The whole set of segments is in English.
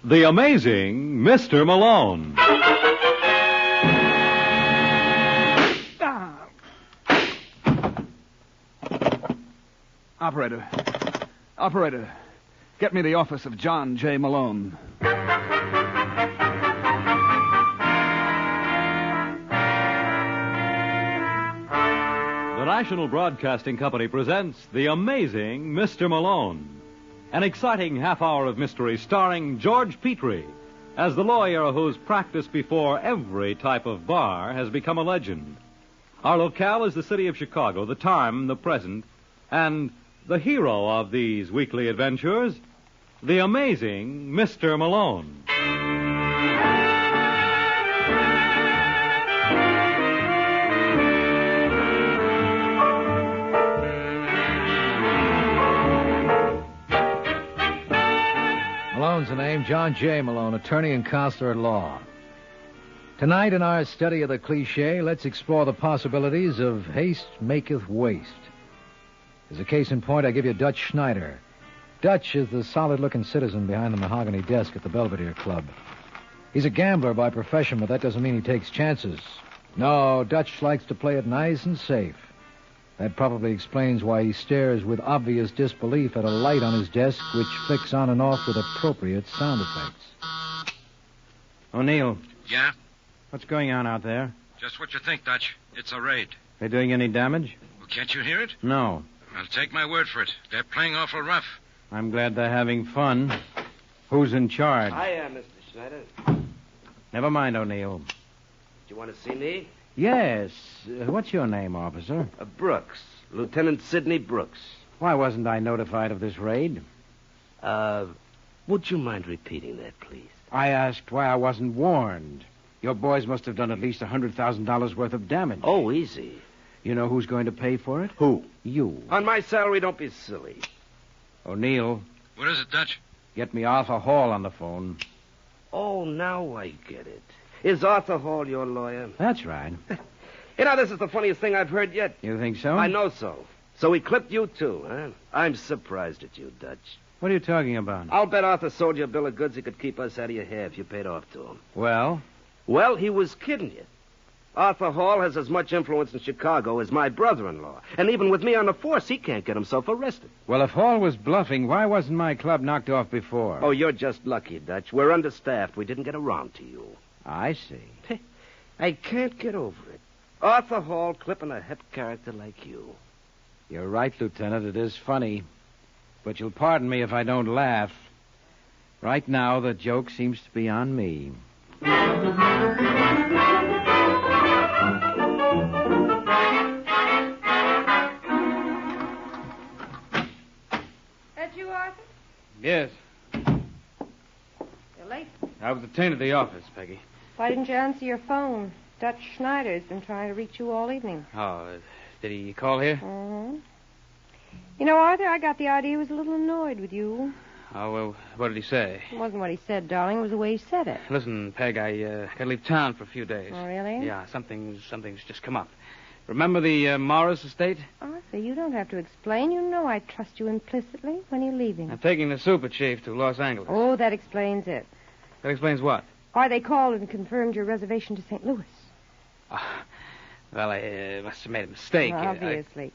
The Amazing Mr. Malone. Operator, get me the office of John J. Malone. The National Broadcasting Company presents The Amazing Mr. Malone, an exciting half-hour of mystery starring George Petrie as the lawyer whose practice before every type of bar has become a legend. Our locale is the city of Chicago, the time, the present, and the hero of these weekly adventures, the amazing Mr. Malone. Malone's the name, John J. Malone, attorney and counselor at law. Tonight, in our study of the cliché, let's explore the possibilities of haste maketh waste. As a case in point, I give you Dutch Schneider. Dutch is the solid-looking citizen behind the mahogany desk at the Belvedere Club. He's a gambler by profession, but that doesn't mean he takes chances. No, Dutch likes to play it nice and safe. That probably explains why he stares with obvious disbelief at a light on his desk, which flicks on and off with appropriate sound effects. O'Neill. Yeah? What's going on out there? Just what you think, Dutch. It's a raid. They doing any damage? Well, can't you hear it? No. Well, take my word for it. They're playing awful rough. I'm glad they're having fun. Who's in charge? Hiya, Mr. Schneider. Never mind, O'Neill. Do you want to see me? Yes. What's your name, officer? Brooks. Lieutenant Sidney Brooks. Why wasn't I notified of this raid? Would you mind repeating that, please? I asked why I wasn't warned. Your boys must have done at least $100,000 worth of damage. Oh, easy. You know who's going to pay for it? Who? You. On my salary, don't be silly. O'Neill, What is it, Dutch? get me Arthur Hall on the phone. Oh, now I get it. Is Arthur Hall your lawyer? That's right. You know, this is the funniest thing I've heard yet. You think so? I know so. So he clipped you, too, huh? I'm surprised at you, Dutch. What are you talking about? I'll bet Arthur sold you a bill of goods he could keep us out of your hair if you paid off to him. Well? Well, he was kidding you. Arthur Hall has as much influence in Chicago as my brother-in-law. And even with me on the force, he can't get himself arrested. Well, if Hall was bluffing, why wasn't my club knocked off before? Oh, you're just lucky, Dutch. We're understaffed. We didn't get around to you. I see. I can't get over it. Arthur Hall clipping a hep character like you. You're right, Lieutenant. It is funny. But you'll pardon me if I don't laugh. Right now, the joke seems to be on me. That you, Arthur? Yes. You're late. I was detained at the office, Peggy. Why didn't you answer your phone? Dutch Schneider's been trying to reach you all evening. Oh, did he call here? Mm-hmm. You know, Arthur, I got the idea he was a little annoyed with you. Oh, well, what did he say? It wasn't what he said, darling. It was the way he said it. Listen, Peg, I gotta leave town for a few days. Oh, really? Yeah, something's just come up. Remember the Morris estate? Arthur, you don't have to explain. You know I trust you implicitly. When are you leaving? I'm taking the super chief to Los Angeles. Oh, that explains it. That explains what? Why they called and confirmed your reservation to St. Louis. Well, I must have made a mistake. Obviously.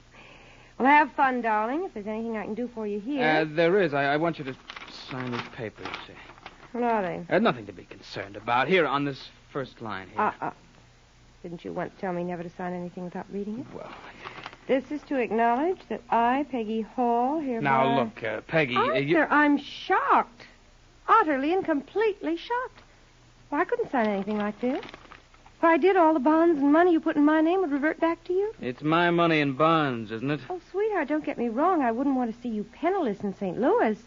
Well, have fun, darling. If there's anything I can do for you here. There is. I want you to sign these papers, see. What are they? Nothing to be concerned about. Here, on this first line here. Didn't you once tell me never to sign anything without reading it? Well... This is to acknowledge that I, Peggy Hall, hereby... Now, look, Peggy... Arthur, I'm shocked. Utterly and completely shocked. Well, I couldn't sign anything like this. If I did, all the bonds and money you put in my name would revert back to you. It's my money in bonds, isn't it? Oh, sweetheart, don't get me wrong. I wouldn't want to see you penniless in St. Louis.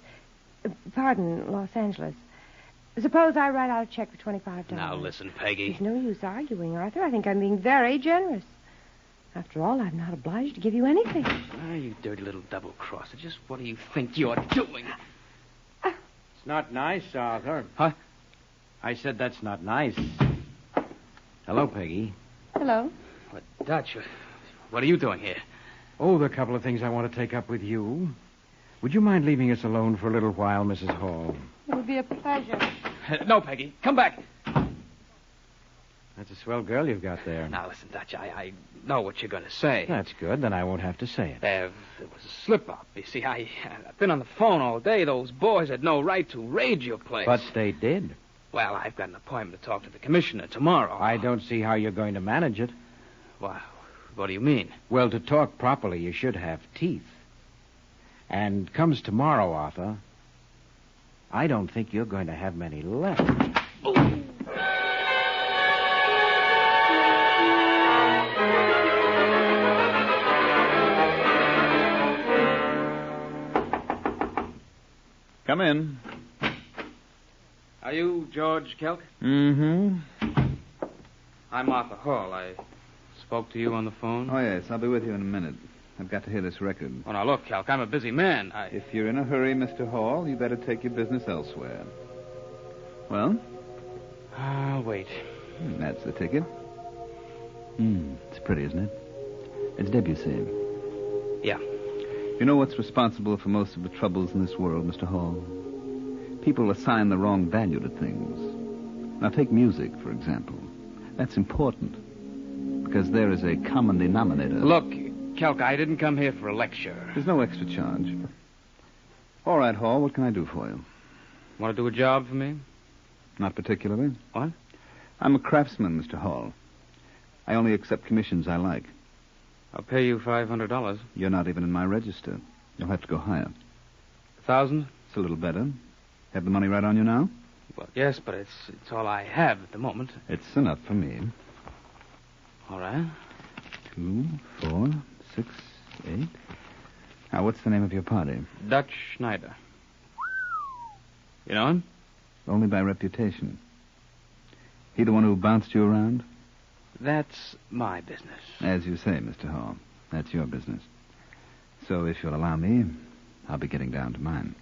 Los Angeles. Suppose I write out a check for $25. Now, listen, Peggy. There's no use arguing, Arthur. I think I'm being very generous. After all, I'm not obliged to give you anything. Ah, you dirty little double-crosser. Just what do you think you're doing? It's not nice, Arthur. Huh? I said that's not nice. Hello, Peggy. Hello. What, Dutch, what are you doing here? Oh, there are a couple of things I want to take up with you. Would you mind leaving us alone for a little while, Mrs. Hall? It would be a pleasure. No, Peggy. Come back. That's a swell girl you've got there. Now, listen, Dutch, I know what you're going to say. That's good. Then I won't have to say it. There was a slip-up. You see, I've been on the phone all day. Those boys had no right to raid your place. But they did. Well, I've got an appointment to talk to the commissioner tomorrow. I don't see how you're going to manage it. Well, what do you mean? Well, to talk properly, you should have teeth. And comes tomorrow, Arthur, I don't think you're going to have many left. Come in. Are you George Kelk? Mm-hmm. I'm Arthur Hall. I spoke to you on the phone. Oh, yes. I'll be with you in a minute. I've got to hear this record. Oh, now, look, Kelk, I'm a busy man. If you're in a hurry, Mr. Hall, you better take your business elsewhere. Well? I'll wait. That's the ticket. It's pretty, isn't it? It's Debussy. Yeah. You know what's responsible for most of the troubles in this world, Mr. Hall? People assign the wrong value to things. Now, take music, for example. That's important, because there is a common denominator. Look, Kelk, I didn't come here for a lecture. There's no extra charge. All right, Hall, what can I do for you? Want to do a job for me? Not particularly. What? I'm a craftsman, Mr. Hall. I only accept commissions I like. I'll pay you $500. You're not even in my register. You'll have to go higher. 1,000? It's a little better. Have the money right on you now? Well, yes, but it's all I have at the moment. It's enough for me. All right. 2, 4, 6, 8. Now, what's the name of your party? Dutch Schneider. You know him? Only by reputation. He the one who bounced you around? That's my business. As you say, Mr. Hall. That's your business. So if you'll allow me, I'll be getting down to mine.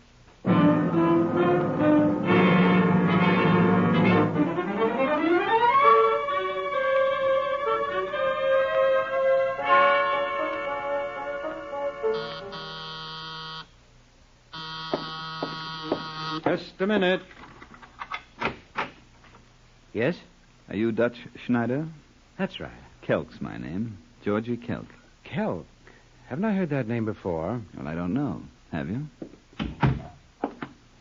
Just a minute. Yes? Are you Dutch Schneider? That's right. Kelk's my name. Georgie Kelk. Kelk. Haven't I heard that name before? Well, I don't know. Have you?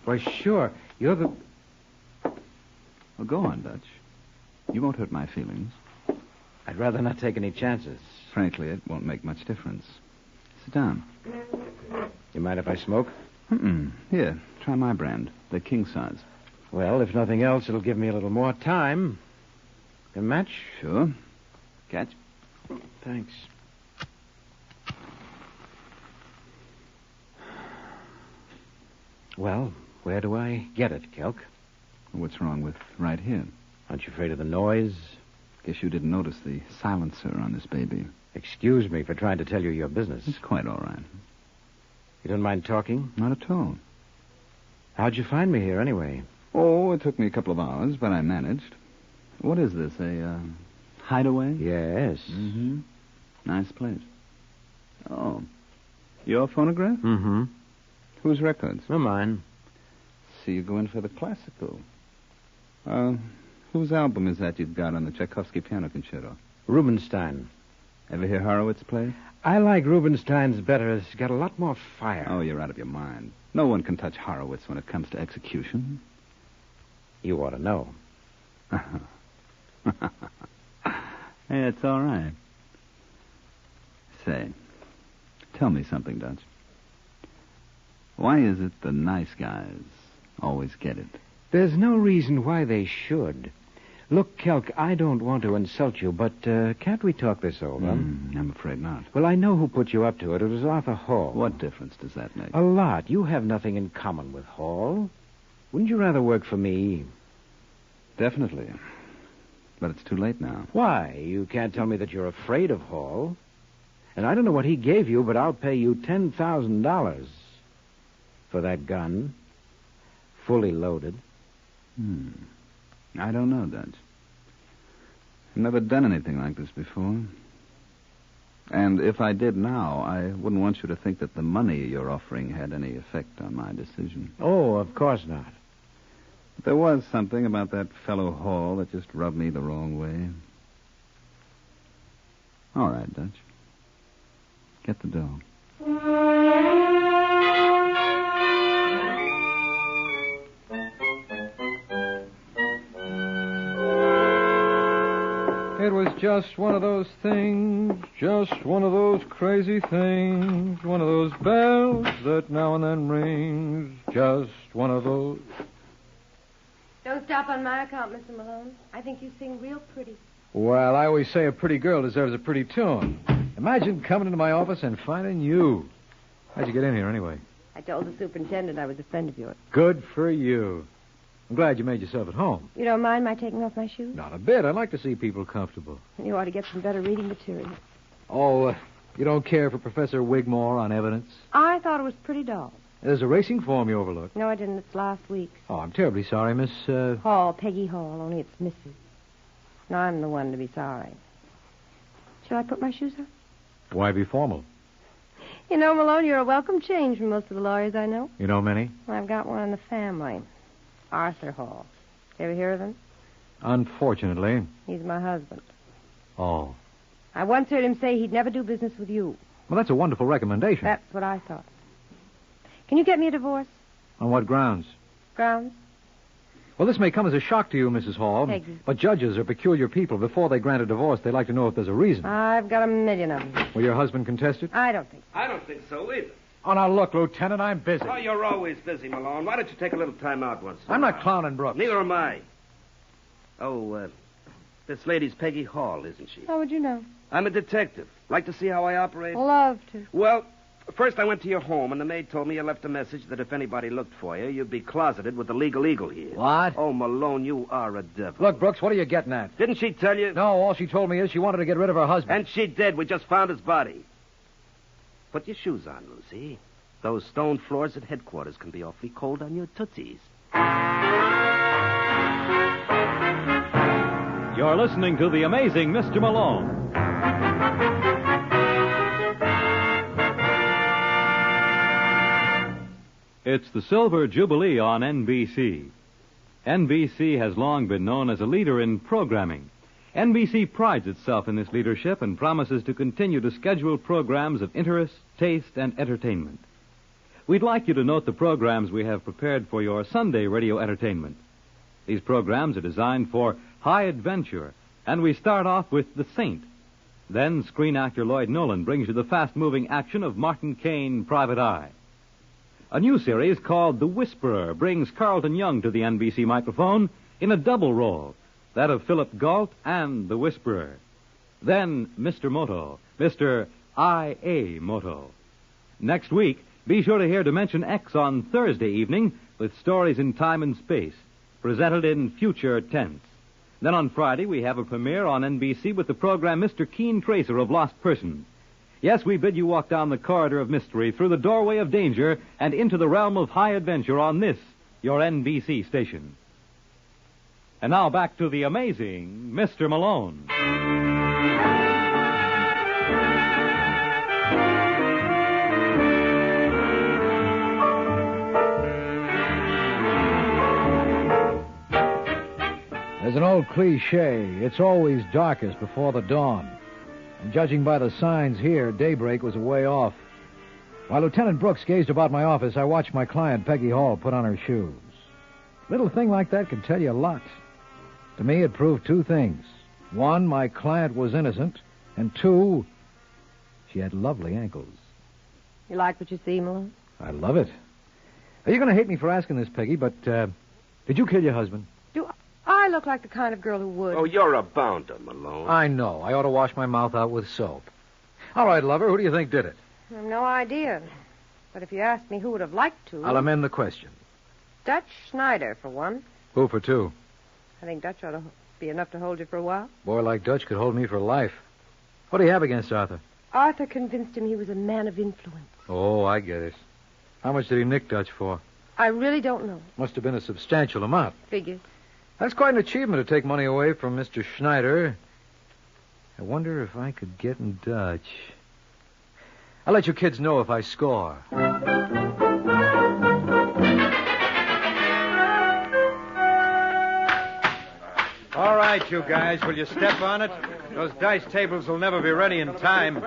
Why, sure. You're the... Well, go on, Dutch. You won't hurt my feelings. I'd rather not take any chances. Frankly, it won't make much difference. Sit down. You mind if I smoke? Here, try my brand. They're king size. Well, if nothing else, it'll give me a little more time. A match? Sure. Catch? Thanks. Well, where do I get it, Kelk? What's wrong with right here? Aren't you afraid of the noise? Guess you didn't notice the silencer on this baby. Excuse me for trying to tell you your business. It's quite all right. You don't mind talking? Not at all. How'd you find me here, anyway? Oh, it took me a couple of hours, but I managed. What is this, a hideaway? Yes. Mm-hmm. Nice place. Oh. Your phonograph? Mm-hmm. Whose records? Well, mine. See, you go in for the classical. Whose album is that you've got on the Tchaikovsky piano concerto? Rubinstein. Ever hear Horowitz play? I like Rubinstein's better. It's got a lot more fire. Oh, you're out of your mind. No one can touch Horowitz when it comes to execution. You ought to know. Hey, it's all right. Say, tell me something, Dutch. Why is it the nice guys always get it? There's no reason why they should. Look, Kelk, I don't want to insult you, but can't we talk this over? I'm afraid not. Well, I know who put you up to it. It was Arthur Hall. What difference does that make? A lot. You have nothing in common with Hall. Wouldn't you rather work for me? Definitely. But it's too late now. Why? You can't tell me that you're afraid of Hall. And I don't know what he gave you, but I'll pay you $10,000 for that gun, fully loaded. I don't know, Dutch. I've never done anything like this before. And if I did now, I wouldn't want you to think that the money you're offering had any effect on my decision. Oh, of course not. There was something about that fellow Hall that just rubbed me the wrong way. All right, Dutch. Get the dough. It was just one of those things, just one of those crazy things, one of those bells that now and then rings, just one of those. Don't stop on my account, Mr. Malone. I think you sing real pretty. Well, I always say a pretty girl deserves a pretty tune. Imagine coming into my office and finding you. How'd you get in here, anyway? I told the superintendent I was a friend of yours. Good for you. I'm glad you made yourself at home. You don't mind my taking off my shoes? Not a bit. I like to see people comfortable. You ought to get some better reading material. Oh, you don't care for Professor Wigmore on evidence? I thought it was pretty dull. There's a racing form you overlooked. No, I didn't. It's last week. Oh, I'm terribly sorry, Miss... Hall, Peggy Hall, only it's Mrs. And I'm the one to be sorry. Shall I put my shoes on? Why be formal? You know, Malone, you're a welcome change from most of the lawyers I know. You know many? Well, I've got one in the family. Arthur Hall. You ever hear of him? Unfortunately. He's my husband. Oh. I once heard him say he'd never do business with you. Well, that's a wonderful recommendation. That's what I thought. Can you get me a divorce? On what grounds? Grounds? Well, this may come as a shock to you, Mrs. Hall. Peggy. But judges are peculiar people. Before they grant a divorce, they like to know if there's a reason. I've got a million of them. Will your husband contest it? I don't think so. I don't think so either. Oh, now look, Lieutenant, I'm busy. Oh, you're always busy, Malone. Why don't you take a little time out once in a I'm while? not clowning, Brooks. Neither am I. Oh, this lady's Peggy Hall, isn't she? How would you know? I'm a detective. Like to see how I operate? Love to. Well, first I went to your home, and the maid told me you left a message that if anybody looked for you, you'd be closeted with the legal eagle here. What? Oh, Malone, you are a devil. Look, Brooks, what are you getting at? Didn't she tell you? No, all she told me is she wanted to get rid of her husband. And she did. We just found his body. Put your shoes on, Lucy. Those stone floors at headquarters can be awfully cold on your tootsies. You're listening to The Amazing Mr. Malone. It's the Silver Jubilee on NBC. NBC has long been known as a leader in programming. NBC prides itself in this leadership and promises to continue to schedule programs of interest, taste, and entertainment. We'd like you to note the programs we have prepared for your Sunday radio entertainment. These programs are designed for high adventure, and we start off with The Saint. Then screen actor Lloyd Nolan brings you the fast-moving action of Martin Caine, Private Eye. A new series called The Whisperer brings Carlton Young to the NBC microphone in a double role, that of Philip Galt and The Whisperer. Then Mr. Moto, Mr. I.A. Moto. Next week, be sure to hear Dimension X on Thursday evening with stories in time and space, presented in future tense. Then on Friday, we have a premiere on NBC with the program Mr. Keen Tracer of Lost Persons. Yes, we bid you walk down the corridor of mystery, through the doorway of danger, and into the realm of high adventure on this, your NBC station. And now back to the amazing Mr. Malone. There's an old cliche. It's always darkest before the dawn. And judging by the signs here, daybreak was a way off. While Lieutenant Brooks gazed about my office, I watched my client, Peggy Hall, put on her shoes. Little thing like that can tell you a lot. To me, it proved two things. One, my client was innocent. And two, she had lovely ankles. You like what you see, Malone? I love it. You're going to hate me for asking this, Peggy, but did you kill your husband? Do I look like the kind of girl who would? Oh, you're a bounder, Malone. I know. I ought to wash my mouth out with soap. All right, lover, who do you think did it? I have no idea. But if you asked me who would have liked to... I'll amend the question. Dutch Schneider, for one. Who for two? I think Dutch ought to be enough to hold you for a while. Boy like Dutch could hold me for life. What do you have against Arthur? Arthur convinced him he was a man of influence. Oh, I get it. How much did he nick Dutch for? I really don't know. Must have been a substantial amount. Figures. That's quite an achievement to take money away from Mr. Schneider. I wonder if I could get in Dutch. I'll let you kids know if I score. right, you guys. Will you step on it? Those dice tables will never be ready in time.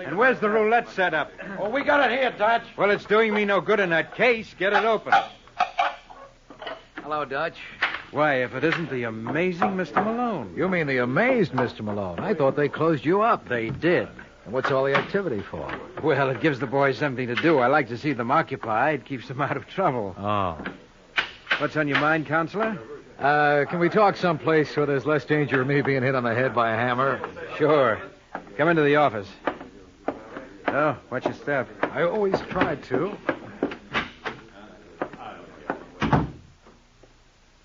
And where's the roulette setup? Oh, we got it here, Dutch. Well, it's doing me no good in that case. Get it open. Hello, Dutch. Why, if it isn't the amazing Mr. Malone. You mean the amazed Mr. Malone. I thought they closed you up. They did. And what's all the activity for? Well, it gives the boys something to do. I like to see them occupied. Keeps them out of trouble. Oh. What's on your mind, Counselor? Can we talk someplace where there's less danger of me being hit on the head by a hammer? Sure. Come into the office. Oh, watch your step. I always tried to.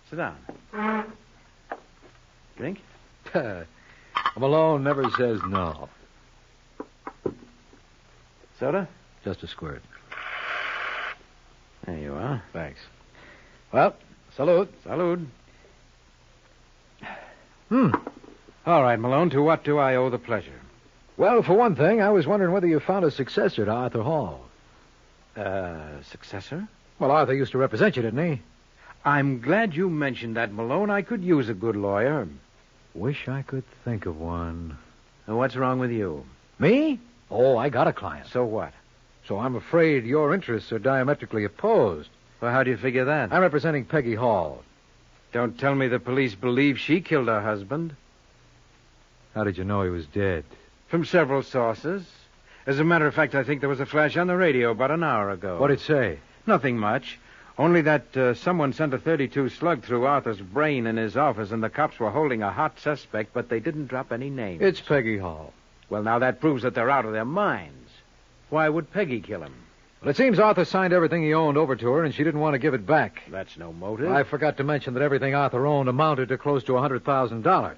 Sit down. Drink? Malone never says no. Soda? Just a squirt. There you are. Thanks. Well, salute. Salud. All right, Malone, to what do I owe the pleasure? Well, for one thing, I was wondering whether you found a successor to Arthur Hall. Successor? Well, Arthur used to represent you, didn't he? I'm glad you mentioned that, Malone. I could use a good lawyer. Wish I could think of one. And what's wrong with you? Me? Oh, I got a client. So what? So I'm afraid your interests are diametrically opposed. Well, how do you figure that? I'm representing Peggy Hall. Don't tell me the police believe she killed her husband. How did you know he was dead? From several sources. As a matter of fact, I think there was a flash on the radio about an hour ago. What'd it say? Nothing much. Only that someone sent a .32 slug through Arthur's brain in his office, and the cops were holding a hot suspect, but they didn't drop any names. It's Peggy Hall. Well, now that proves that they're out of their minds. Why would Peggy kill him? Well, it seems Arthur signed everything he owned over to her, and she didn't want to give it back. That's no motive. I forgot to mention that everything Arthur owned amounted to close to $100,000.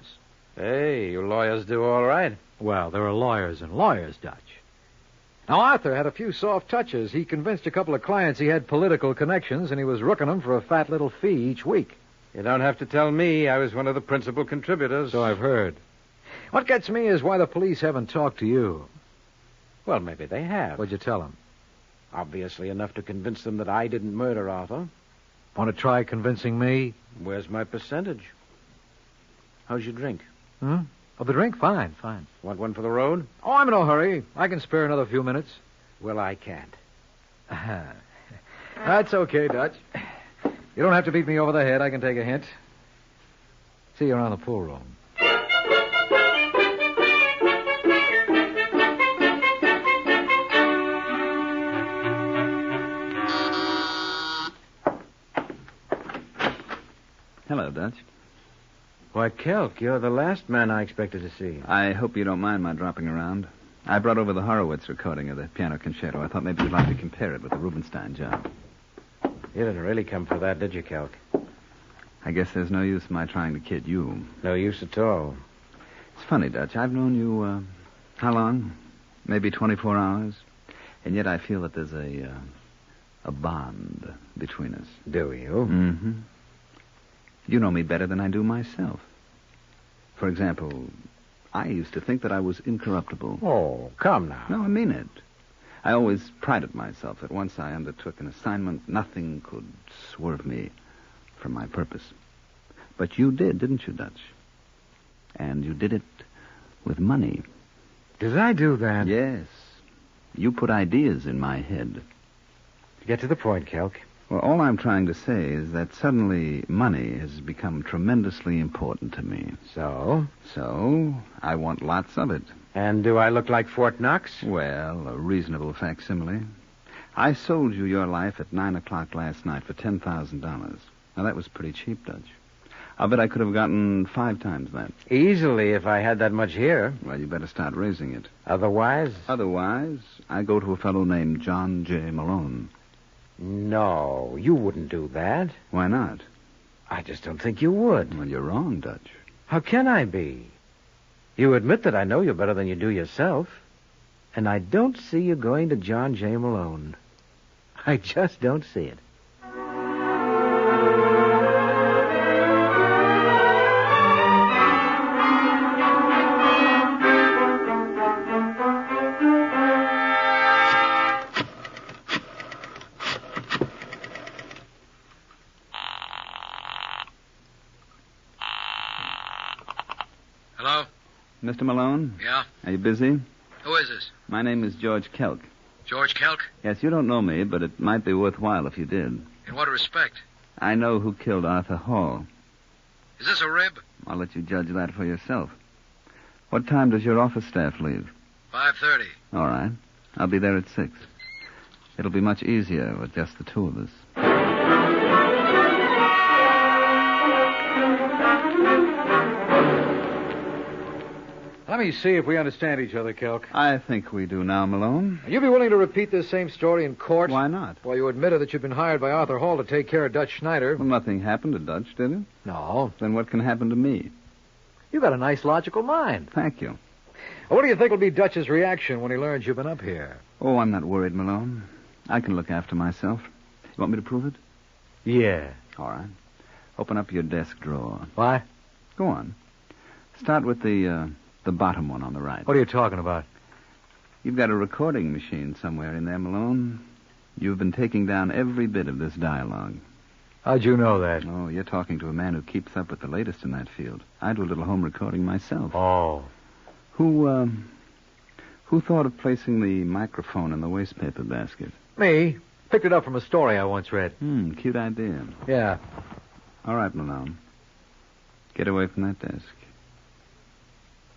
Hey, you lawyers do all right. Well, there are lawyers and lawyers, Dutch. Now, Arthur had a few soft touches. He convinced a couple of clients he had political connections, and he was rooking them for a fat little fee each week. You don't have to tell me. I was one of the principal contributors. So I've heard. What gets me is why the police haven't talked to you. Well, maybe they have. What'd you tell them? Obviously enough to convince them that I didn't murder Arthur. Want to try convincing me? Where's my percentage? How's your drink? Oh, the drink? Fine. Want one for the road? Oh, I'm in no hurry. I can spare another few minutes. Well, I can't. That's okay, Dutch. You don't have to beat me over the head. I can take a hint. See you around the pool room. Hello, Dutch. Why, Kelk, you're the last man I expected to see. I hope you don't mind my dropping around. I brought over the Horowitz recording of the piano concerto. I thought maybe you'd like to compare it with the Rubinstein job. You didn't really come for that, did you, Kelk? I guess there's no use in my trying to kid you. No use at all. It's funny, Dutch. I've known you, how long? Maybe 24 hours. And yet I feel that there's a bond between us. Do you? Mm-hmm. You know me better than I do myself. For example, I used to think that I was incorruptible. Oh, come now. No, I mean it. I always prided myself that once I undertook an assignment, nothing could swerve me from my purpose. But you did, didn't you, Dutch? And you did it with money. Did I do that? Yes. You put ideas in my head. Get to the point, Kelk. Well, all I'm trying to say is that suddenly money has become tremendously important to me. So? So, I want lots of it. And do I look like Fort Knox? Well, a reasonable facsimile. I sold you your life at 9 o'clock last night for $10,000. Now, that was pretty cheap, Dutch. I'll bet I could have gotten 5 times that. Easily, if I had that much here. Well, you better start raising it. Otherwise? Otherwise, I go to a fellow named John J. Malone. No, you wouldn't do that. Why not? I just don't think you would. Well, you're wrong, Dutch. How can I be? You admit that I know you better than you do yourself. And I don't see you going to John J. Malone. I just don't see it. Mr. Malone? Yeah? Are you busy? Who is this? My name is George Kelk. George Kelk? Yes, you don't know me, but it might be worthwhile if you did. In what respect? I know who killed Arthur Hall. Is this a rib? I'll let you judge that for yourself. What time does your office staff leave? 5:30. All right. I'll be there at 6. It'll be much easier with just the two of us. Let me see if we understand each other, Kelk. I think we do now, Malone. You'd be willing to repeat this same story in court? Why not? Well, you admitted that you'd been hired by Arthur Hall to take care of Dutch Schneider. Well, nothing happened to Dutch, did it? No. Then what can happen to me? You got a nice, logical mind. Thank you. Well, what do you think will be Dutch's reaction when he learns you've been up here? Oh, I'm not worried, Malone. I can look after myself. You want me to prove it? Yeah. All right. Open up your desk drawer. Why? Go on. Start with the bottom one on the right. What are you talking about? You've got a recording machine somewhere in there, Malone. You've been taking down every bit of this dialogue. How'd you know that? Oh, you're talking to a man who keeps up with the latest in that field. I do a little home recording myself. Oh. Who thought of placing the microphone in the wastepaper basket? Me. Picked it up from a story I once read. Cute idea. Yeah. All right, Malone. Get away from that desk.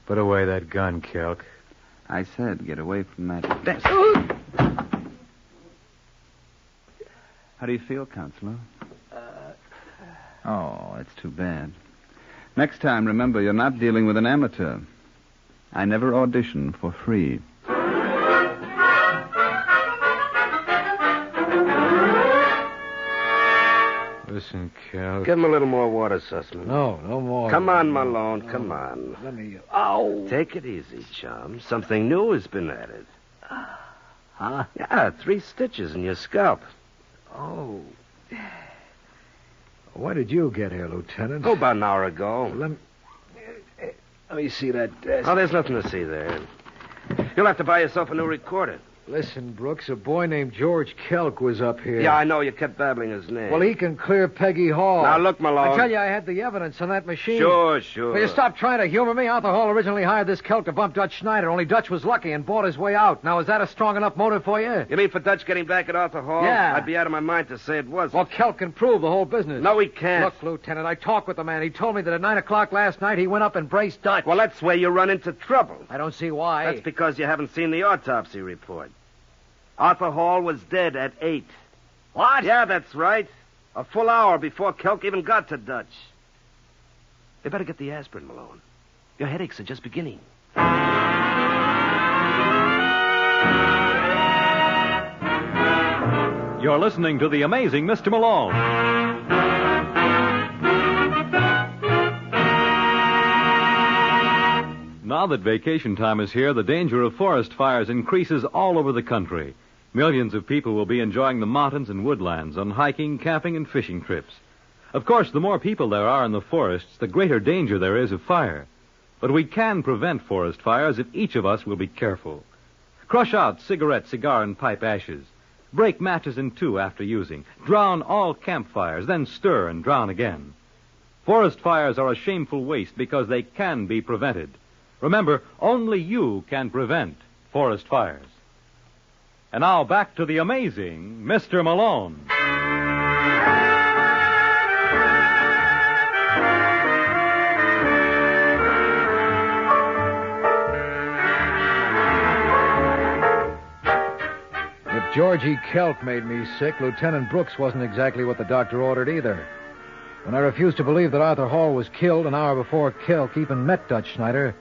Put away that gun, Kelk. I said get away from that desk. How do you feel, Counselor? Oh, that's too bad. Next time, remember, you're not dealing with an amateur. I never audition for free. Listen, Kelk. Give him a little more water, Sussman. No more. Come on, Malone, come on. Let me... Ow! Take it easy, chum. Something new has been added. Huh? Yeah, 3 stitches in your scalp. Oh. When did you get here, Lieutenant? Oh, about an hour ago. Let me see that desk. Oh, there's nothing to see there. You'll have to buy yourself a new recorder. Listen, Brooks, a boy named George Kelk was up here. Yeah, I know. You kept babbling his name. Well, he can clear Peggy Hall. Now, look, Malone. I tell you, I had the evidence on that machine. Sure. Will you stop trying to humor me? Arthur Hall originally hired this Kelk to bump Dutch Schneider, only Dutch was lucky and bought his way out. Now, is that a strong enough motive for you? You mean for Dutch getting back at Arthur Hall? Yeah. I'd be out of my mind to say it was. Well, Kelk can prove the whole business. No, he can't. Look, Lieutenant, I talked with the man. He told me that at 9 o'clock last night he went up and braced Dutch. Well, that's where you run into trouble. I don't see why. That's because you haven't seen the autopsy report. Arthur Hall was dead at 8. What? Yeah, that's right. A full hour before Kelk even got to Dutch. You better get the aspirin, Malone. Your headaches are just beginning. You're listening to The Amazing Mr. Malone. Now that vacation time is here, the danger of forest fires increases all over the country. Millions of people will be enjoying the mountains and woodlands on hiking, camping, and fishing trips. Of course, the more people there are in the forests, the greater danger there is of fire. But we can prevent forest fires if each of us will be careful. Crush out cigarette, cigar, and pipe ashes. Break matches in 2 after using. Drown all campfires, then stir and drown again. Forest fires are a shameful waste because they can be prevented. Remember, only you can prevent forest fires. And now back to the amazing Mr. Malone. If Georgie Kelk made me sick, Lieutenant Brooks wasn't exactly what the doctor ordered either. When I refused to believe that Arthur Hall was killed an hour before Kelk even met Dutch Schneider,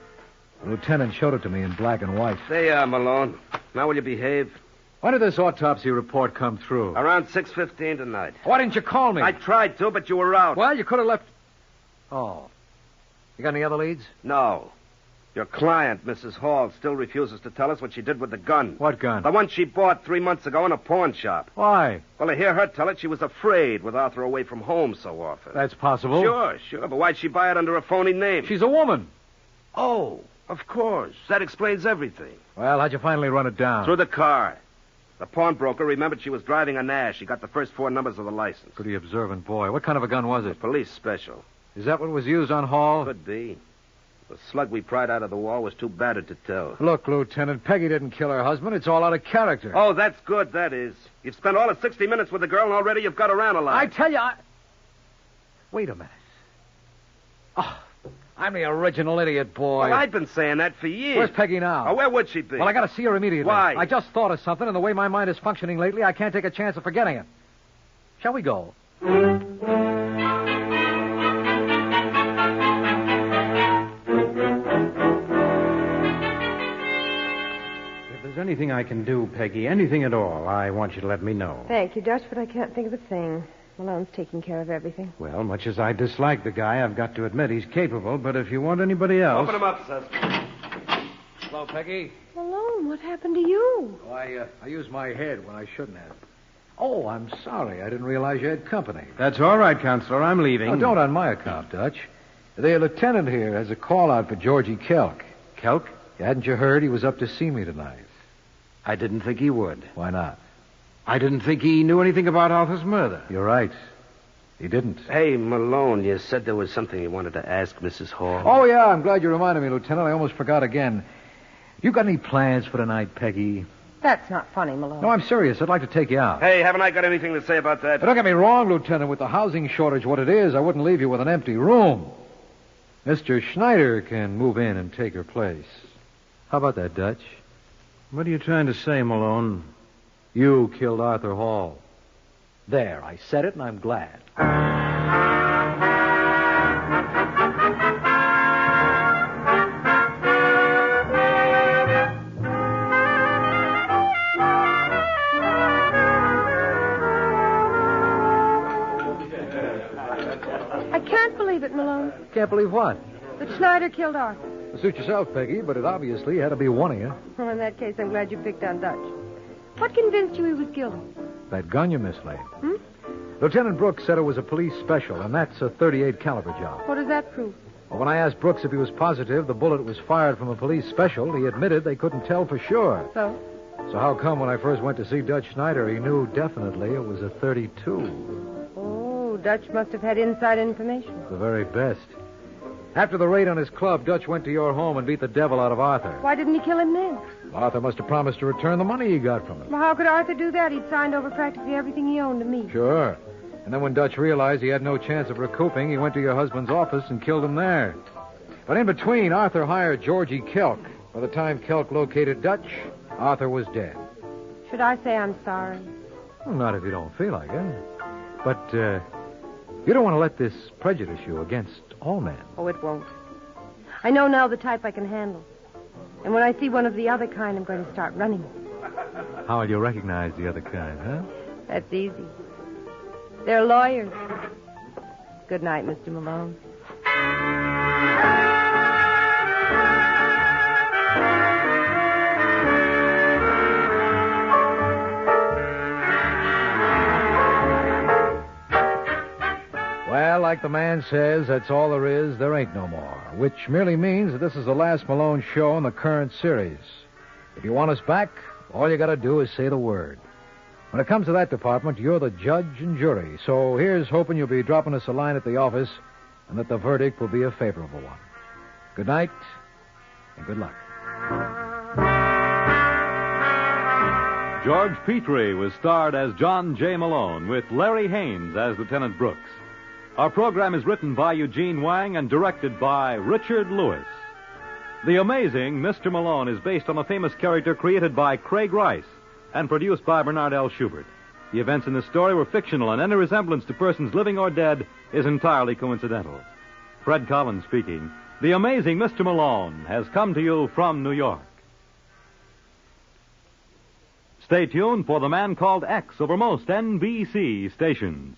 the lieutenant showed it to me in black and white. There you are, Malone. Now will you behave? When did this autopsy report come through? Around 6:15 tonight. Why didn't you call me? I tried to, but you were out. Well, you could have left... Oh. You got any other leads? No. Your client, Mrs. Hall, still refuses to tell us what she did with the gun. What gun? The one she bought 3 months ago in a pawn shop. Why? Well, to hear her tell it, she was afraid with Arthur away from home so often. That's possible. Sure. But why'd she buy it under a phony name? She's a woman. Oh, of course. That explains everything. Well, how'd you finally run it down? Through the car. The pawnbroker remembered she was driving a Nash. He got the first 4 numbers of the license. Pretty observant boy. What kind of a gun was A it? police special. Is that what was used on Hall? Could be. The slug we pried out of the wall was too battered to tell. Look, Lieutenant, Peggy didn't kill her husband. It's all out of character. Oh, that's good, that is. You've spent all of 60 minutes with the girl, and already you've got her analyzed. I tell you, Wait a minute. Oh, I'm the original idiot, boy. Well, I've been saying that for years. Where's Peggy now? Oh, where would she be? Well, I got to see her immediately. Why? I just thought of something, and the way my mind is functioning lately, I can't take a chance of forgetting it. Shall we go? If there's anything I can do, Peggy, anything at all, I want you to let me know. Thank you, Dutch, but I can't think of a thing. Malone's taking care of everything. Well, much as I dislike the guy, I've got to admit he's capable, but if you want anybody else... Open him up, sir. Hello, Peggy. Malone, what happened to you? Oh, I used my head when I shouldn't have. Oh, I'm sorry. I didn't realize you had company. That's all right, Counselor. I'm leaving. Oh, don't on my account, Dutch. The lieutenant here has a call out for Georgie Kelk. Kelk? Hadn't you heard he was up to see me tonight? I didn't think he would. Why not? I didn't think he knew anything about Arthur's murder. You're right. He didn't. Hey, Malone, you said there was something you wanted to ask Mrs. Hall. Oh, yeah, I'm glad you reminded me, Lieutenant. I almost forgot again. You got any plans for tonight, Peggy? That's not funny, Malone. No, I'm serious. I'd like to take you out. Hey, haven't I got anything to say about that? But don't get me wrong, Lieutenant. With the housing shortage what it is, I wouldn't leave you with an empty room. Mr. Schneider can move in and take her place. How about that, Dutch? What are you trying to say, Malone? You killed Arthur Hall. There, I said it, and I'm glad. I can't believe it, Malone. Can't believe what? That Schneider killed Arthur. Suit yourself, Peggy, but it obviously had to be one of you. Well, in that case, I'm glad you picked on Dutch. What convinced you he was guilty? That gun you mislaid. Lieutenant Brooks said it was a police special, and that's a .38 caliber job. What does that prove? Well, when I asked Brooks if he was positive the bullet was fired from a police special, he admitted they couldn't tell for sure. So? So how come when I first went to see Dutch Schneider, he knew definitely it was a .32? Oh, Dutch must have had inside information. The very best. After the raid on his club, Dutch went to your home and beat the devil out of Arthur. Why didn't he kill him then? Arthur must have promised to return the money he got from him. Well, how could Arthur do that? He'd signed over practically everything he owned to me. Sure. And then when Dutch realized he had no chance of recouping, he went to your husband's office and killed him there. But in between, Arthur hired Georgie Kelk. By the time Kelk located Dutch, Arthur was dead. Should I say I'm sorry? Well, not if you don't feel like it. But you don't want to let this prejudice you against all men. Oh, it won't. I know now the type I can handle. And when I see one of the other kind, I'm going to start running. How will you recognize the other kind, huh? That's easy. They're lawyers. Good night, Mr. Malone. Well, like the man says, that's all there is. There ain't no more. Which merely means that this is the last Malone show in the current series. If you want us back, all you got to do is say the word. When it comes to that department, you're the judge and jury. So here's hoping you'll be dropping us a line at the office and that the verdict will be a favorable one. Good night and good luck. George Petrie was starred as John J. Malone with Larry Haynes as Lieutenant Brooks. Our program is written by Eugene Wang and directed by Richard Lewis. The Amazing Mr. Malone is based on a famous character created by Craig Rice and produced by Bernard L. Schubert. The events in this story were fictional, and any resemblance to persons living or dead is entirely coincidental. Fred Collins speaking. The Amazing Mr. Malone has come to you from New York. Stay tuned for The Man Called X over most NBC stations.